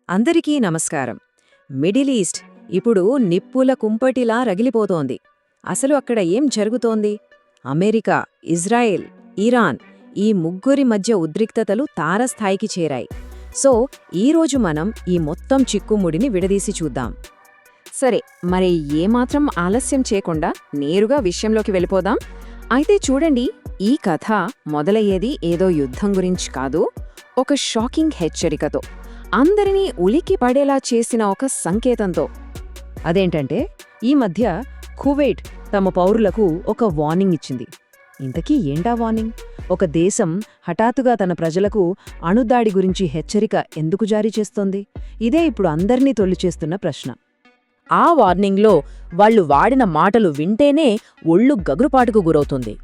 అందరికీ నమస్కారం. Middle east ఇప్పుడు నిప్పుల కుంపటిలా రగిలిపోతోంది. అసలు అక్కడ ఏం జరుగుతోంది? అమెరికా, ఇజ్రాయెల్, ఇరాన్ ఈ ముగ్గురి మధ్య ఉద్రిక్తతలు తారస్థాయికి చేరాయి. సో ఈరోజు మనం ఈ మొత్తం చిక్కుముడిని విడదీసి చూద్దాం. సరే, మరి ఏమాత్రం ఆలస్యం చేయకుండా నేరుగా విషయంలోకి వెళ్ళిపోదాం. అయితే చూడండి, ఈ కథ మొదలయ్యేది ఏదో యుద్ధం గురించి కాదు, ఒక షాకింగ్ హెచ్చరికతో, అందరినీ ఉలికి పడేలా చేసిన ఒక సంకేతంతో. అదేంటంటే, ఈ మధ్య కువైట్ తమ పౌరులకు ఒక వార్నింగ్ ఇచ్చింది. ఇంతకీ ఏంటా వార్నింగ్? ఒక దేశం హఠాత్తుగా తన ప్రజలకు అణుదాడి గురించి హెచ్చరిక ఎందుకు జారీ చేస్తోంది? ఇదే ఇప్పుడు అందర్నీ తొలిచేస్తున్న ప్రశ్న. ఆ వార్నింగ్లో వాళ్లు వాడిన మాటలు వింటేనే ఒళ్ళు గగురుపాటుకు గురవుతుంది.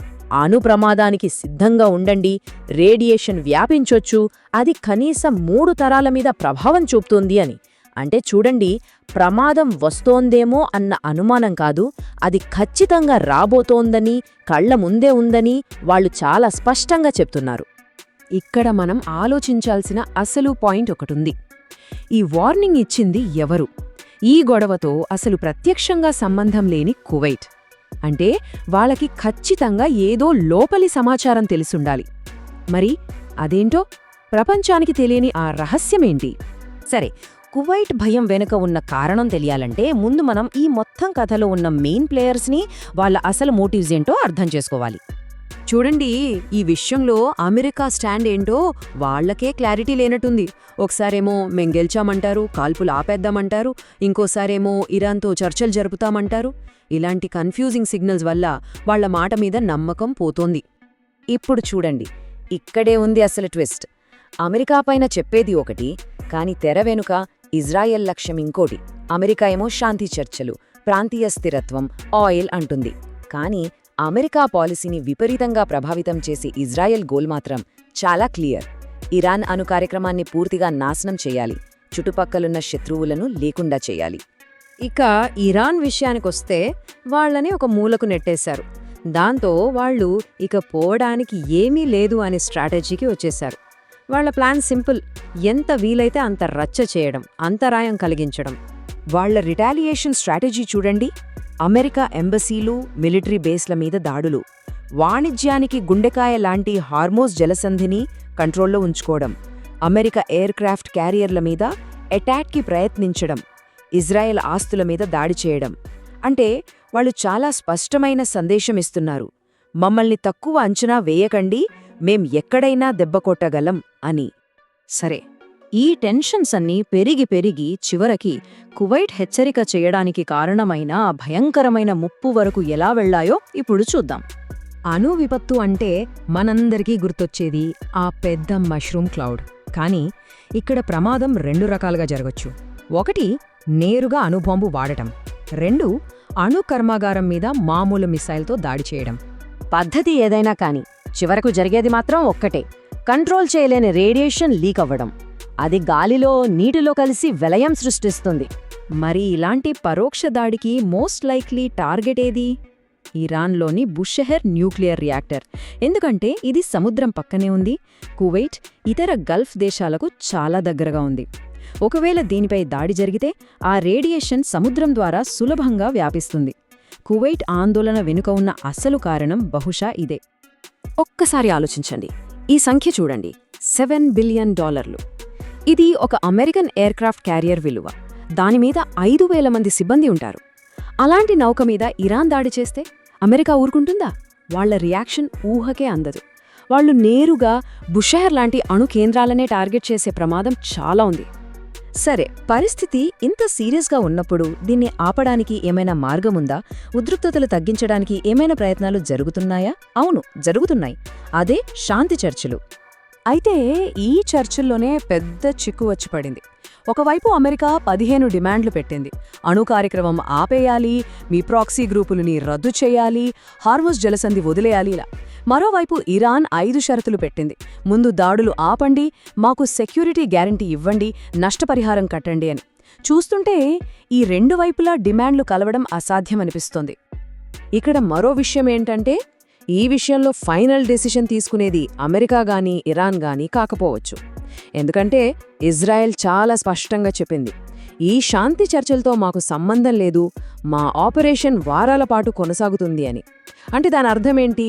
అణు ప్రమాదానికి సిద్ధంగా ఉండండి, రేడియేషన్ వ్యాపించొచ్చు, అది కనీసం 3 తరాల మీద ప్రభావం చూపుతుంది అని. అంటే చూడండి, ప్రమాదం వస్తోందేమో అన్న అనుమానం కాదు, అది ఖచ్చితంగా రాబోతోందని, కళ్ల ముందే ఉందని వాళ్లు చాలా స్పష్టంగా చెప్తున్నారు. ఇక్కడ మనం ఆలోచించాల్సిన అసలు పాయింట్ ఒకటుంది. ఈ వార్నింగ్ ఇచ్చింది ఎవరు? ఈ గొడవతో అసలు ప్రత్యక్షంగా సంబంధం లేని కువైట్. అంటే వాళ్ళకి ఖచ్చితంగా ఏదో లోపలి సమాచారం తెలిసుండాలి. మరి అదేంటో? ప్రపంచానికి తెలియని ఆ రహస్యమేంటి? సరే, కువైట్ భయం వెనుక ఉన్న కారణం తెలియాలంటే ముందు మనం ఈ మొత్తం కథలో ఉన్న మెయిన్ ప్లేయర్స్ని, వాళ్ళ అసలు మోటివ్స్ ఏంటో అర్థం చేసుకోవాలి. చూడండి, ఈ విషయంలో అమెరికా స్టాండ్ ఏంటో వాళ్లకే క్లారిటీ లేనట్టుంది. ఒకసారేమో మేం గెలిచామంటారు, కాల్పులు ఆపేద్దామంటారు, ఇంకోసారేమో ఇరాన్తో చర్చలు జరుపుతామంటారు. ఇలాంటి కన్ఫ్యూజింగ్ సిగ్నల్స్ వల్ల వాళ్ల మాట మీద నమ్మకం పోతోంది. ఇప్పుడు చూడండి, ఇక్కడే ఉంది అసలు ట్విస్ట్. అమెరికా పైన చెప్పేది ఒకటి, కాని తెర వెనుక ఇజ్రాయెల్ లక్ష్యం ఇంకోటి. అమెరికా ఏమో శాంతి చర్చలు, ప్రాంతీయ స్థిరత్వం, ఆయిల్ అంటుంది. కానీ అమెరికా పాలసీని విపరీతంగా ప్రభావితం చేసే ఇజ్రాయెల్ గోల్ మాత్రం చాలా క్లియర్. ఇరాన్ అణు కార్యక్రమాన్ని పూర్తిగా నాశనం చేయాలి, చుట్టుపక్కలున్న శత్రువులను లేకుండా చేయాలి. ఇక ఇరాన్ విషయానికొస్తే వాళ్లని ఒక మూలకు నెట్టేశారు. దాంతో వాళ్లు ఇక పోవడానికి ఏమీ లేదు అనే స్ట్రాటజీకి వచ్చేశారు. వాళ్ల ప్లాన్ సింపుల్, ఎంత వీలైతే అంత రచ్చ చేయడం, అంతరాయం కలిగించడం. వాళ్ల రిటాలియేషన్ స్ట్రాటజీ చూడండి. అమెరికా ఎంబసీలు, మిలిటరీ బేస్ల మీద దాడులు, వాణిజ్యానికి గుండెకాయ లాంటి హార్మోజ్ జలసంధిని కంట్రోల్లో ఉంచుకోవడం, అమెరికా ఎయిర్ క్రాఫ్ట్ క్యారియర్ల మీద అటాక్కి ప్రయత్నించడం, ఇజ్రాయెల్ ఆస్తుల మీద దాడి చేయడం. అంటే వాళ్ళు చాలా స్పష్టమైన సందేశం ఇస్తున్నారు, మమ్మల్ని తక్కువ అంచనా వేయకండి, మేం ఎక్కడైనా దెబ్బకొట్టగలం అని. సరే, ఈ టెన్షన్స్ అన్నీ పెరిగి పెరిగి చివరికి కువైట్ హెచ్చరిక చేయడానికి కారణమైన ఆ భయంకరమైన ముప్పు వరకు ఎలా వెళ్లాయో ఇప్పుడు చూద్దాం. అణు విపత్తు అంటే మనందరికీ గుర్తొచ్చేది ఆ పెద్ద మష్రూమ్ క్లౌడ్. కానీ ఇక్కడ ప్రమాదం 2 రకాలుగా జరగొచ్చు. 1, నేరుగా అణుబాంబు వాడటం. 2, అణు కర్మాగారం మీద మామూలు మిసైల్తో దాడి చేయడం. పద్ధతి ఏదైనా కాని చివరకు జరిగేది మాత్రం ఒక్కటే, కంట్రోల్ చేయలేని రేడియేషన్ లీక్ అవ్వడం. అది గాలిలో, నీటిలో కలిసి విలయం సృష్టిస్తుంది. మరి ఇలాంటి పరోక్ష దాడికి మోస్ట్ లైక్లీ టార్గెట్ ఏది? ఇరాన్లోని బుషెహర్ న్యూక్లియర్ రియాక్టర్. ఎందుకంటే ఇది సముద్రం పక్కనే ఉంది, కువైట్ ఇతర గల్ఫ్ దేశాలకు చాలా దగ్గరగా ఉంది. ఒకవేళ దీనిపై దాడి జరిగితే ఆ రేడియేషన్ సముద్రం ద్వారా సులభంగా వ్యాపిస్తుంది. కువైట్ ఆందోళన వెనుక ఉన్న అసలు కారణం బహుశా ఇదే. ఒక్కసారి ఆలోచించండి, ఈ సంఖ్య చూడండి, $7 బిలియన్. ఇది ఒక అమెరికన్ ఎయిర్క్రాఫ్ట్ క్యారియర్ విలువ. దానిమీద 5,000 మంది సిబ్బంది ఉంటారు. అలాంటి నౌక మీద ఇరాన్ దాడి చేస్తే అమెరికా ఊరుకుంటుందా? వాళ్ల రియాక్షన్ ఊహకే అందదు. వాళ్లు నేరుగా బుషెహర్ లాంటి అణు కేంద్రాలనే టార్గెట్ చేసే ప్రమాదం చాలా ఉంది. సరే, పరిస్థితి ఇంత సీరియస్గా ఉన్నప్పుడు దీన్ని ఆపడానికి ఏమైనా మార్గముందా? ఉద్రిక్తతలు తగ్గించడానికి ఏమైనా ప్రయత్నాలు జరుగుతున్నాయా? అవును, జరుగుతున్నాయి. అదే శాంతి చర్చలు. అయితే ఈ చర్చల్లోనే పెద్ద చిక్కు వచ్చి పడింది. ఒకవైపు అమెరికా 15 డిమాండ్లు పెట్టింది. అణు కార్యక్రమం ఆపేయాలి, మీ ప్రాక్సీ గ్రూపులని రద్దు చేయాలి, హార్మోజ్ జలసంధి వదిలేయాలి ఇలా. మరోవైపు ఇరాన్ 5 షరతులు పెట్టింది. ముందు దాడులు ఆపండి, మాకు సెక్యూరిటీ గ్యారంటీ ఇవ్వండి, నష్టపరిహారం కట్టండి అని. చూస్తుంటే ఈ 2 వైపులా డిమాండ్లు కలవడం అసాధ్యమనిపిస్తోంది. ఇక్కడ మరో విషయమేంటంటే, ఈ విషయంలో ఫైనల్ డెసిషన్ తీసుకునేది అమెరికా గానీ ఇరాన్ గానీ కాకపోవచ్చు. ఎందుకంటే ఇజ్రాయెల్ చాలా స్పష్టంగా చెప్పింది, ఈ శాంతి చర్చలతో మాకు సంబంధం లేదు, మా ఆపరేషన్ వారాల పాటు కొనసాగుతుంది అని. అంటే దాని అర్థమేంటి?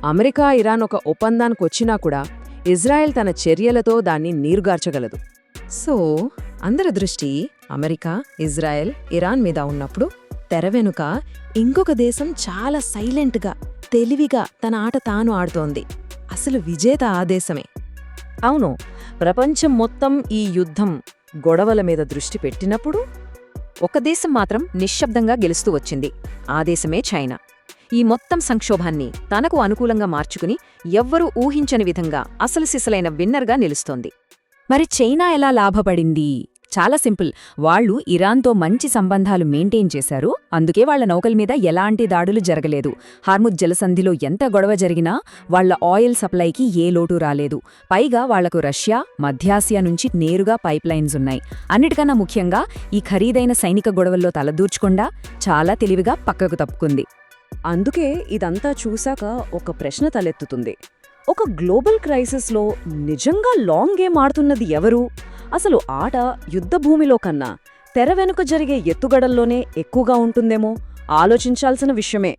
అమెరికా ఇరాన్ ఒక ఒప్పందానికి వచ్చినా కూడా ఇజ్రాయెల్ తన చర్యలతో దాన్ని నీరుగార్చగలదు. సో అందరి దృష్టి అమెరికా, ఇజ్రాయెల్, ఇరాన్ మీద ఉన్నప్పుడు తెర వెనుక ఇంకొక దేశం చాలా సైలెంట్గా, తెలివిగా తన ఆట తాను ఆడుతోంది. అసలు విజేత ఆ దేశమే. అవును, ప్రపంచం మొత్తం ఈ యుద్ధం, గొడవల మీద దృష్టి పెట్టినప్పుడు ఒక దేశం మాత్రం నిశ్శబ్దంగా గెలుస్తూ వచ్చింది. ఆ దేశమే చైనా. ఈ మొత్తం సంక్షోభాన్ని తనకు అనుకూలంగా మార్చుకుని ఎవ్వరూ ఊహించని విధంగా అసలు సిసలైన విన్నర్గా నిలుస్తోంది. మరి చైనా ఎలా లాభపడింది? చాలా సింపుల్. వాళ్ళు ఇరాన్తో మంచి సంబంధాలు మెయింటైన్ చేశారు. అందుకే వాళ్ల నౌకల మీద ఎలాంటి దాడులు జరగలేదు. హార్ముజ్ జలసంధిలో ఎంత గొడవ జరిగినా వాళ్ల ఆయిల్ సప్లైకి ఏ లోటు రాలేదు. పైగా వాళ్లకు రష్యా, మధ్యాసియా నుంచి నేరుగా పైప్లైన్స్ ఉన్నాయి. అన్నిటికన్నా ముఖ్యంగా ఈ ఖరీదైన సైనిక గొడవల్లో తలదూర్చకుండా చాలా తెలివిగా పక్కకు తప్పుకుంది. అందుకే ఇదంతా చూశాక ఒక ప్రశ్న తలెత్తుతుంది. ఒక గ్లోబల్ క్రైసిస్లో నిజంగా లాంగ్ గేమ్ ఆడుతున్నది ఎవరు? అసలు ఆట యుద్ధభూమిలో కన్నా తెర వెనుక జరిగే ఎత్తుగడల్లోనే ఎక్కువగా ఉంటుందేమో ఆలోచించాల్సిన విషయమే.